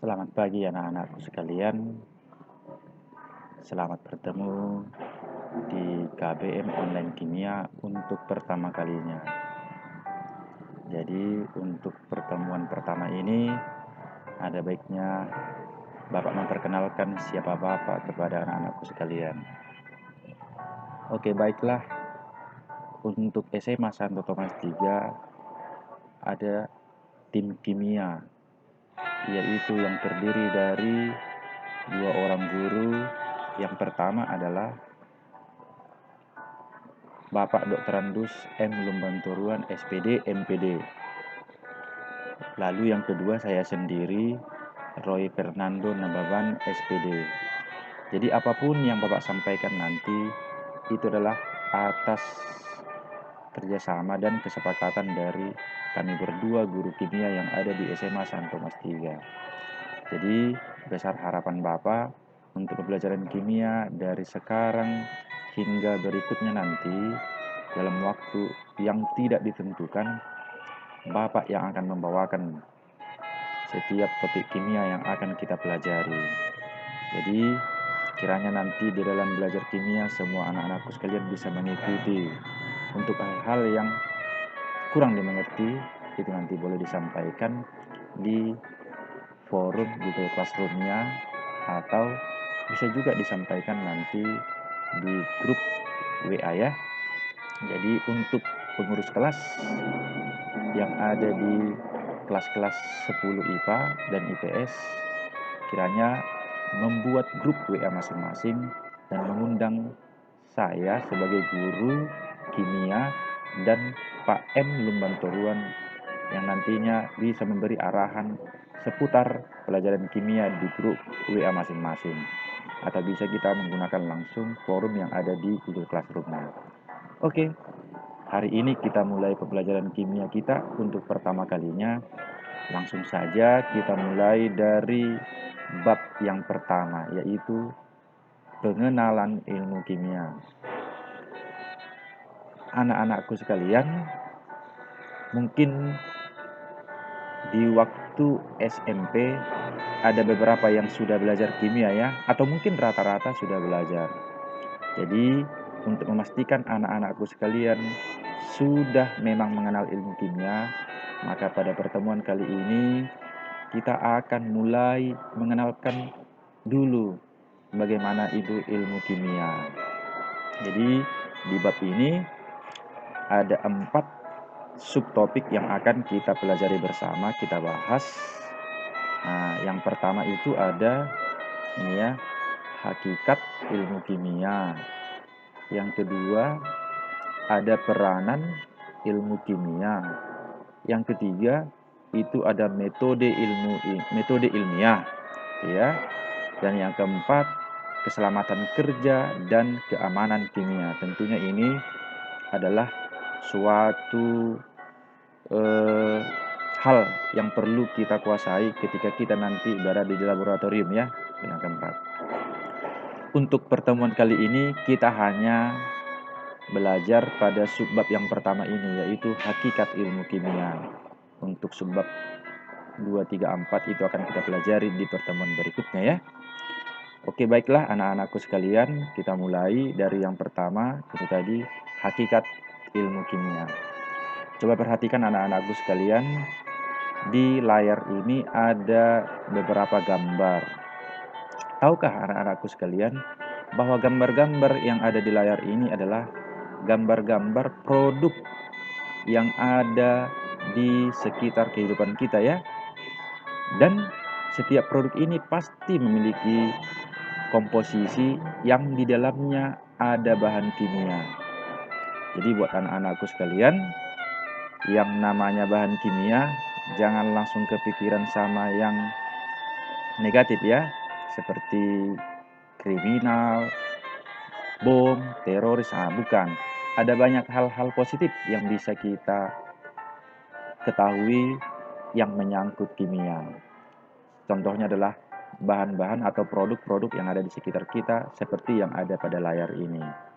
Selamat pagi anak-anakku sekalian. Selamat bertemu di KBM Online Kimia untuk pertama kalinya. Jadi untuk pertemuan pertama ini ada baiknya Bapak memperkenalkan siapa Bapak kepada anak-anakku sekalian. Oke, baiklah. Untuk SMA Santo Thomas 3 ada tim kimia, yaitu yang terdiri dari 2 orang guru. Yang pertama adalah Bapak Dr. Andus M. Lumbanturuan SPD MPD. Lalu yang kedua saya sendiri, Roy Fernando Nababan SPD. Jadi apapun yang Bapak sampaikan nanti itu adalah atas kerjasama dan kesepakatan dari kami berdua guru kimia yang ada di SMA Santo Thomas 3. Jadi besar harapan Bapak untuk pembelajaran kimia dari sekarang hingga berikutnya nanti dalam waktu yang tidak ditentukan, Bapak yang akan membawakan setiap topik kimia yang akan kita pelajari. Jadi kiranya nanti di dalam belajar kimia semua anak-anakku sekalian bisa mengikuti. Untuk hal-hal yang kurang dimengerti itu nanti boleh disampaikan di forum Google Classroom-nya, atau bisa juga disampaikan nanti di grup WA ya. Jadi untuk pengurus kelas yang ada di kelas-kelas 10 IPA dan IPS kiranya membuat grup WA masing-masing dan mengundang saya sebagai guru kimia dan Pak M. Lumbanturuan yang nantinya bisa memberi arahan seputar pelajaran kimia di grup WA masing-masing, atau bisa kita menggunakan langsung forum yang ada di Google Classroom-nya. Oke, hari ini kita mulai pembelajaran kimia kita untuk pertama kalinya. Langsung saja kita mulai dari bab yang pertama, yaitu pengenalan ilmu kimia. Anak-anakku sekalian, mungkin di waktu SMP ada beberapa yang sudah belajar kimia ya, atau mungkin rata-rata sudah belajar. Jadi untuk memastikan anak-anakku sekalian sudah memang mengenal ilmu kimia, maka pada pertemuan kali ini kita akan mulai mengenalkan dulu bagaimana itu ilmu kimia. Jadi di bab ini ada 4 subtopik yang akan kita pelajari bersama, kita bahas. Nah, yang pertama itu ada ini ya, hakikat ilmu kimia. Yang kedua ada peranan ilmu kimia. Yang ketiga itu ada metode ilmiah ya. Dan yang keempat keselamatan kerja dan keamanan kimia. Tentunya ini adalah suatu hal yang perlu kita kuasai ketika kita nanti berada di laboratorium ya. Yang keempat, untuk pertemuan kali ini kita hanya belajar pada subbab yang pertama ini, yaitu hakikat ilmu kimia. Untuk subbab 2, 3, 4 itu akan kita pelajari di pertemuan berikutnya ya. Oke, baiklah anak-anakku sekalian, kita mulai dari yang pertama, itu tadi hakikat ilmu kimia. Coba perhatikan anak-anakku sekalian, di layar ini ada beberapa gambar. Tahukah anak-anakku sekalian bahwa gambar-gambar yang ada di layar ini adalah gambar-gambar produk yang ada di sekitar kehidupan kita ya. Dan setiap produk ini pasti memiliki komposisi yang di dalamnya ada bahan kimia. Jadi buat anak-anakku sekalian, yang namanya bahan kimia jangan langsung kepikiran sama yang negatif ya, seperti kriminal, bom, teroris. Bukan. Ada banyak hal-hal positif yang bisa kita ketahui yang menyangkut kimia. Contohnya adalah bahan-bahan atau produk-produk yang ada di sekitar kita seperti yang ada pada layar ini.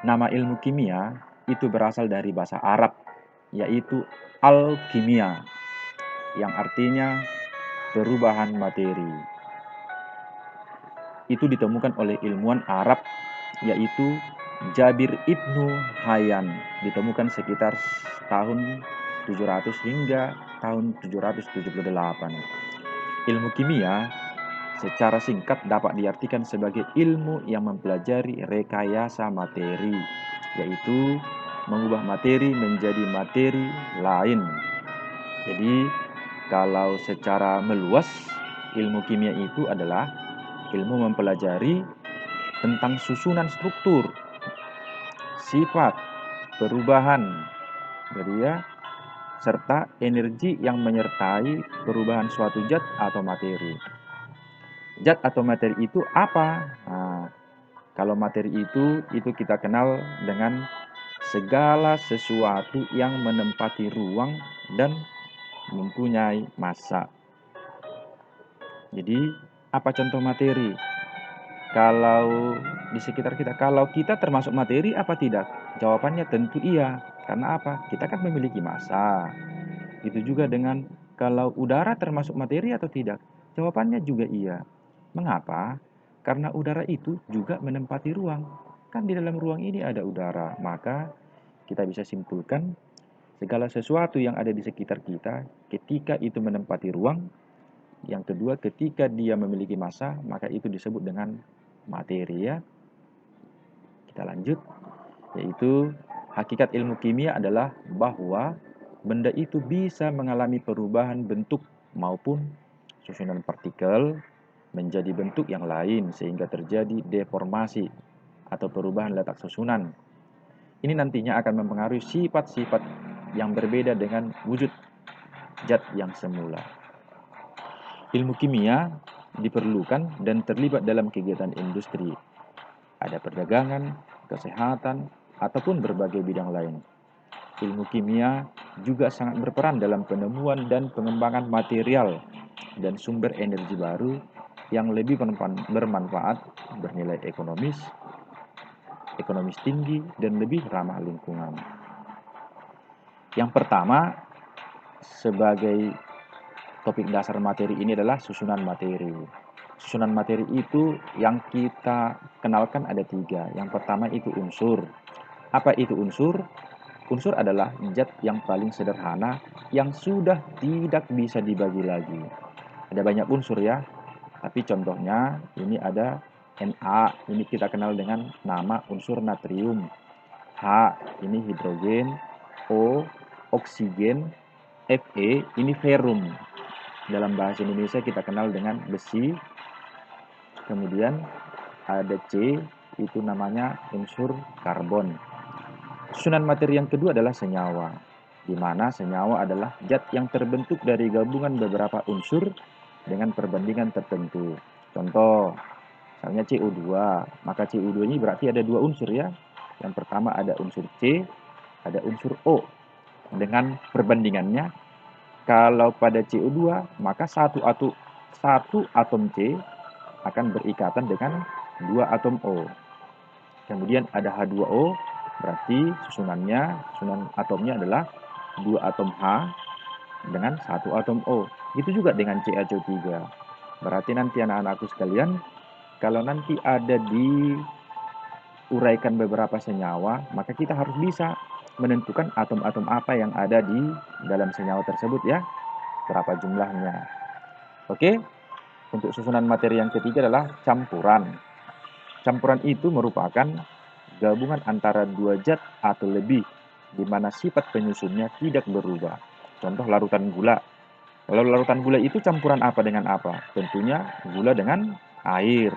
Nama ilmu kimia itu berasal dari bahasa Arab, yaitu alkimia. yang artinya perubahan materi. Itu ditemukan oleh ilmuwan Arab yaitu Jabir Ibnu Hayyan, ditemukan sekitar tahun 700 hingga tahun 778. Ilmu kimia secara singkat dapat diartikan sebagai ilmu yang mempelajari rekayasa materi, yaitu mengubah materi menjadi materi lain. Jadi, kalau secara meluas, ilmu kimia itu adalah ilmu mempelajari tentang susunan struktur, sifat, perubahan, jadi ya, serta energi yang menyertai perubahan suatu zat atau materi. Zat atau materi itu apa? Nah, kalau materi itu kita kenal dengan segala sesuatu yang menempati ruang dan mempunyai massa. Jadi, apa contoh materi? Kalau di sekitar kita, kalau kita termasuk materi apa tidak? Jawabannya tentu iya. Karena apa? Kita kan memiliki massa. Itu juga dengan kalau udara termasuk materi atau tidak? Jawabannya juga iya. Mengapa? Karena udara itu juga menempati ruang. Kan di dalam ruang ini ada udara. Maka kita bisa simpulkan segala sesuatu yang ada di sekitar kita ketika itu menempati ruang. Yang kedua, ketika dia memiliki massa, maka itu disebut dengan materi ya. Kita lanjut, yaitu hakikat ilmu kimia adalah bahwa benda itu bisa mengalami perubahan bentuk maupun susunan partikel menjadi bentuk yang lain sehingga terjadi deformasi atau perubahan letak susunan. Ini nantinya akan mempengaruhi sifat-sifat yang berbeda dengan wujud zat yang semula. Ilmu kimia diperlukan dan terlibat dalam kegiatan industri. Ada perdagangan, kesehatan, ataupun berbagai bidang lain. Ilmu kimia juga sangat berperan dalam penemuan dan pengembangan material dan sumber energi baru yang lebih bermanfaat, bernilai ekonomis tinggi, dan lebih ramah lingkungan. Yang pertama, sebagai topik dasar materi ini adalah susunan materi. Susunan materi itu yang kita kenalkan ada 3. Yang pertama itu unsur. Apa itu unsur? Unsur adalah zat yang paling sederhana yang sudah tidak bisa dibagi lagi. Ada banyak unsur ya, tapi contohnya ini ada Na, ini kita kenal dengan nama unsur natrium. H, ini hidrogen. O, oksigen. Fe, ini ferum. Dalam bahasa Indonesia kita kenal dengan besi. Kemudian ada C, itu namanya unsur karbon. Susunan materi yang kedua adalah senyawa, di mana senyawa adalah zat yang terbentuk dari gabungan beberapa unsur dengan perbandingan tertentu. Contoh, misalnya CO2, maka CO2 ini berarti ada 2 unsur ya. Yang pertama ada unsur C, ada unsur O. Dengan perbandingannya, kalau pada CO2, maka satu atom C akan berikatan dengan 2 atom O. Kemudian ada H2O, berarti susunan atomnya adalah 2 atom H dengan 1 atom O. Itu juga dengan CaCO3. Berarti nanti anak-anakku sekalian, kalau nanti ada diuraikan beberapa senyawa, maka kita harus bisa menentukan atom-atom apa yang ada di dalam senyawa tersebut ya, berapa jumlahnya. Oke, untuk susunan materi yang ketiga adalah campuran. Campuran itu merupakan gabungan antara 2 zat atau lebih, di mana sifat penyusunnya tidak berubah. Contoh larutan gula. Kalau larutan gula itu campuran apa dengan apa? Tentunya gula dengan air.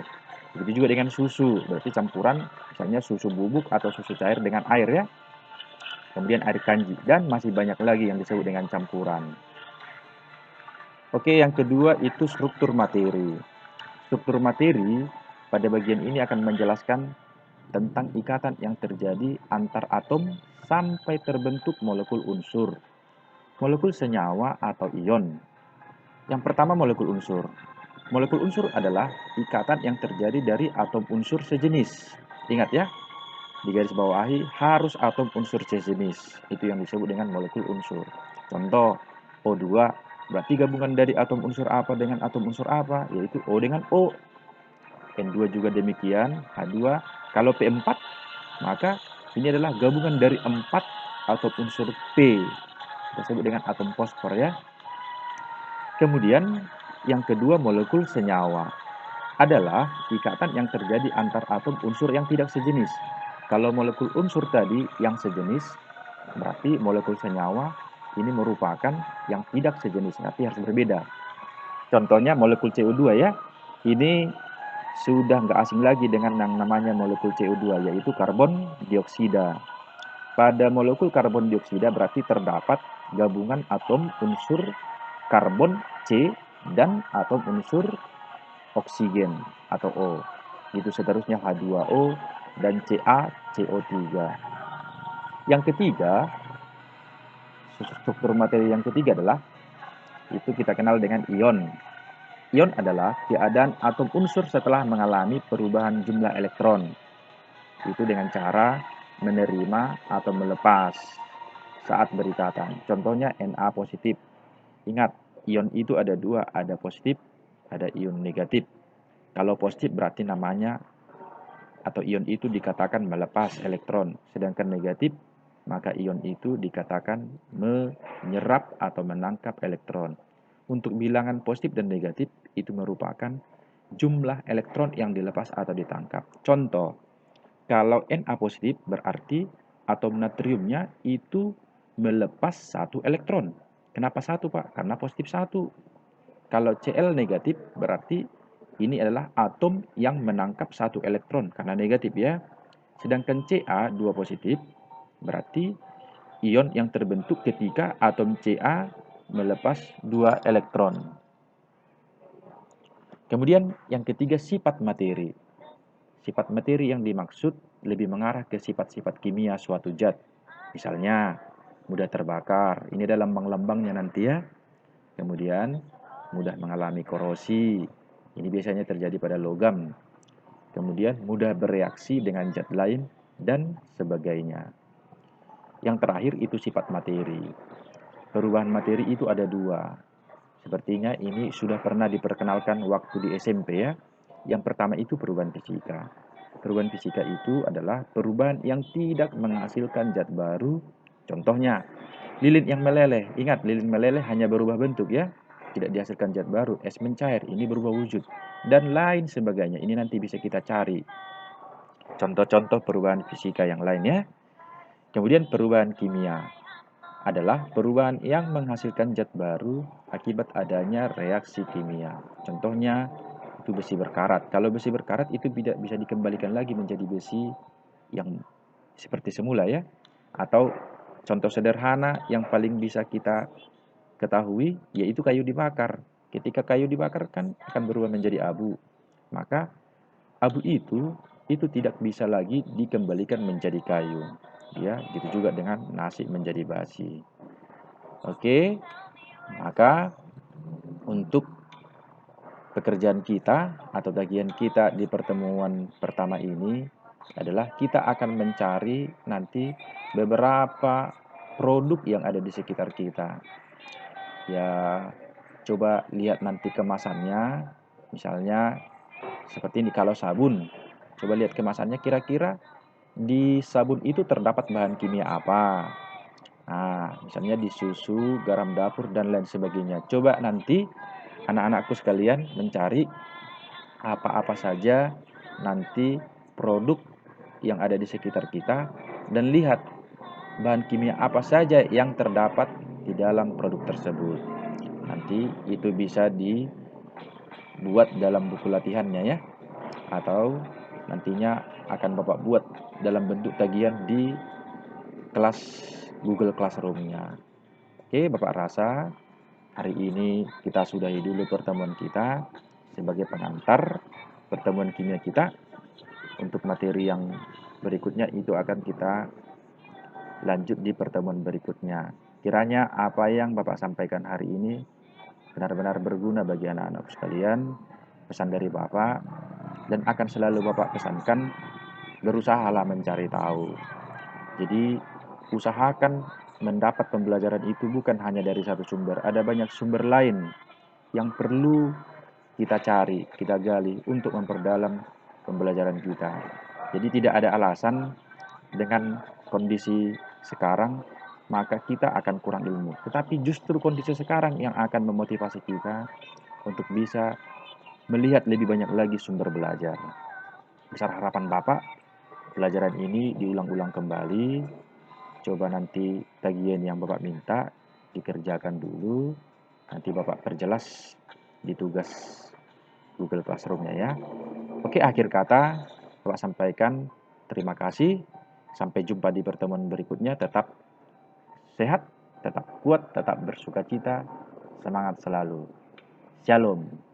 Begitu juga dengan susu, berarti campuran misalnya susu bubuk atau susu cair dengan air ya. Kemudian air kanji, dan masih banyak lagi yang disebut dengan campuran. Oke, yang kedua itu struktur materi. Struktur materi pada bagian ini akan menjelaskan tentang ikatan yang terjadi antar atom sampai terbentuk molekul unsur, molekul senyawa atau ion. Yang pertama molekul unsur. Molekul unsur adalah ikatan yang terjadi dari atom unsur sejenis. Ingat ya, di garis bawahi harus atom unsur sejenis. Itu yang disebut dengan molekul unsur. Contoh O2 Berarti gabungan dari atom unsur apa dengan atom unsur apa? Yaitu O dengan O. N2 juga demikian, H2. Kalau P4, maka ini adalah gabungan dari 4 atom unsur P. Kita sebut dengan atom fosfor ya. Kemudian yang kedua, molekul senyawa adalah ikatan yang terjadi antar atom unsur yang tidak sejenis. Kalau molekul unsur tadi yang sejenis, berarti molekul senyawa ini merupakan yang tidak sejenis, berarti harus berbeda. Contohnya molekul CO2 ya, ini sudah nggak asing lagi dengan yang namanya molekul CO2, yaitu karbon dioksida. Pada molekul karbon dioksida berarti terdapat gabungan atom unsur karbon C dan atom unsur oksigen atau O. Itu seterusnya H2O dan CaCO3. Yang ketiga, struktur materi yang ketiga adalah itu kita kenal dengan ion. Ion adalah keadaan atom unsur setelah mengalami perubahan jumlah elektron. Itu dengan cara menerima atau melepas saat berikatan. Contohnya Na positif. Ingat, ion itu ada dua, ada positif, ada ion negatif. Kalau positif berarti namanya atau ion itu dikatakan melepas elektron, sedangkan negatif maka ion itu dikatakan menyerap atau menangkap elektron. Untuk bilangan positif dan negatif itu merupakan jumlah elektron yang dilepas atau ditangkap. Contoh, kalau Na positif berarti atom natriumnya itu melepas 1 elektron. Kenapa 1, Pak? Karena positif 1. Kalau Cl negatif berarti ini adalah atom yang menangkap 1 elektron karena negatif ya. Sedangkan Ca 2 positif berarti ion yang terbentuk ketika atom Ca melepas 2 elektron. Kemudian yang ketiga, sifat materi. Sifat materi yang dimaksud lebih mengarah ke sifat-sifat kimia suatu zat. Misalnya mudah terbakar, ini ada lambang-lambangnya nanti ya. Kemudian mudah mengalami korosi, ini biasanya terjadi pada logam. Kemudian mudah bereaksi dengan zat lain dan sebagainya. Yang terakhir itu sifat materi. Perubahan materi itu ada dua. Sepertinya ini sudah pernah diperkenalkan waktu di SMP ya. Yang pertama itu perubahan fisika. Perubahan fisika itu adalah perubahan yang tidak menghasilkan zat baru. Contohnya, lilin yang meleleh. Ingat, lilin meleleh hanya berubah bentuk ya. Tidak dihasilkan zat baru. Es mencair, ini berubah wujud. Dan lain sebagainya. Ini nanti bisa kita cari contoh-contoh perubahan fisika yang lain ya. Kemudian perubahan kimia adalah perubahan yang menghasilkan zat baru akibat adanya reaksi kimia. Contohnya itu besi berkarat. Kalau besi berkarat itu tidak bisa dikembalikan lagi menjadi besi yang seperti semula ya. Atau contoh sederhana yang paling bisa kita ketahui yaitu kayu dibakar. Ketika kayu dibakar kan akan berubah menjadi abu. Maka abu itu tidak bisa lagi dikembalikan menjadi kayu. Ya, gitu juga dengan nasi menjadi basi. Oke, maka untuk pekerjaan kita atau bagian kita di pertemuan pertama ini adalah kita akan mencari nanti beberapa produk yang ada di sekitar kita. Ya, coba lihat nanti kemasannya. Misalnya seperti ini, kalau sabun, coba lihat kemasannya kira-kira di sabun itu terdapat bahan kimia apa. Nah, misalnya di susu, garam dapur, dan lain sebagainya. Coba nanti anak-anakku sekalian mencari apa-apa saja nanti produk yang ada di sekitar kita dan lihat bahan kimia apa saja yang terdapat di dalam produk tersebut. Nanti itu bisa dibuat dalam buku latihannya ya, atau nantinya akan Bapak buat dalam bentuk tagihan di kelas Google Classroom-nya. Oke, Bapak rasa hari ini kita sudahi dulu pertemuan kita sebagai pengantar pertemuan kimia kita. Untuk materi yang berikutnya itu akan kita lanjut di pertemuan berikutnya. Kiranya apa yang Bapak sampaikan hari ini benar-benar berguna bagi anak-anak sekalian. Pesan dari Bapak, dan akan selalu Bapak pesankan, berusahalah mencari tahu. Jadi usahakan mendapat pembelajaran itu bukan hanya dari satu sumber, ada banyak sumber lain yang perlu kita cari, kita gali untuk memperdalam pembelajaran kita. Jadi tidak ada alasan dengan kondisi sekarang maka kita akan kurang ilmu. Tetapi justru kondisi sekarang yang akan memotivasi kita untuk bisa melihat lebih banyak lagi sumber belajar. Besar harapan Bapak, pelajaran ini diulang-ulang kembali. Coba nanti tagihan yang Bapak minta dikerjakan dulu. Nanti Bapak perjelas di tugas Google Classroom-nya ya. Oke, akhir kata Bapak sampaikan terima kasih. Sampai jumpa di pertemuan berikutnya. Tetap sehat, tetap kuat, tetap bersukacita. Semangat selalu. Shalom.